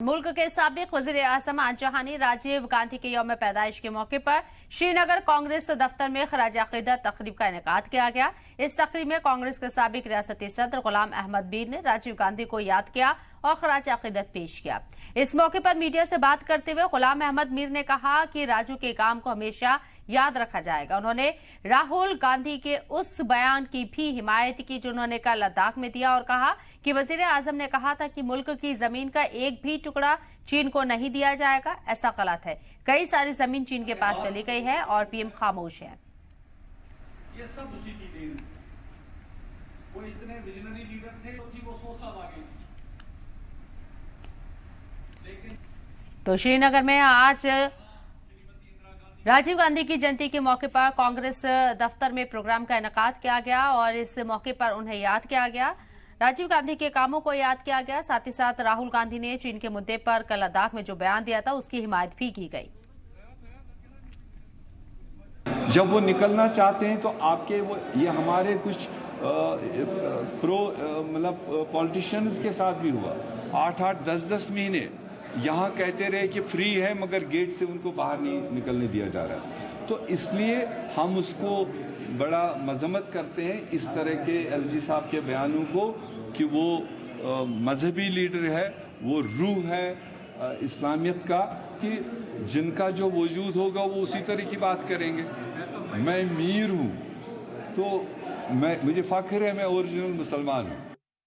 मुल्क के साबिक वज़ीर-ए-आज़म आज़म राजीव गांधी के यौम पैदाइश के मौके पर श्रीनगर कांग्रेस दफ्तर में खराज अक़ीदत तक़रीब का इनेकाद किया गया। इस तक़रीब में कांग्रेस के साबिक रियासती सदर गुलाम अहमद मीर ने राजीव गांधी को याद किया और खराज अक़ीदत पेश किया। इस मौके पर मीडिया से बात करते हुए गुलाम अहमद मीर ने कहा कि राजू के काम को हमेशा याद रखा जाएगा। उन्होंने राहुल गांधी के उस बयान की भी हिमायत की जो उन्होंने कल लद्दाख में दिया और कहा कि वज़ीर-ए-आज़म ने कहा था कि मुल्क की जमीन का एक भी टुकड़ा चीन को नहीं दिया जाएगा। ऐसा गलत है। कई सारी जमीन चीन के पास चली गई है और पीएम खामोश है। ये सब उसी की देन है। वो इतने विजनरी लीडर थे कि वो 100 साल आगे थे। तो श्रीनगर में आज राजीव गांधी की जयंती के मौके पर कांग्रेस दफ्तर में प्रोग्राम का इनेकाद किया गया और इस मौके पर उन्हें याद किया गया। राजीव गांधी के कामों को याद किया गया। साथ ही साथ राहुल गांधी ने चीन के मुद्दे पर कल लद्दाख में जो बयान दिया था उसकी हिमायत भी की गई। जब वो निकलना चाहते हैं तो आपके वो ये हमारे कुछ पॉलिटिशियंस के साथ भी हुआ। 8-8 10-10 महीने यहाँ कहते रहे कि फ्री है मगर गेट से उनको बाहर नहीं निकलने दिया जा रहा। तो इसलिए हम उसको बड़ा मजम्मत करते हैं इस तरह के एलजी साहब के बयानों को कि वो मजहबी लीडर है, वो रूह है इस्लामियत का, कि जिनका जो वजूद होगा वो उसी तरह की बात करेंगे। मैं मीर हूँ तो मुझे फ़ख्र है मैं ओरिजिनल मुसलमान हूँ।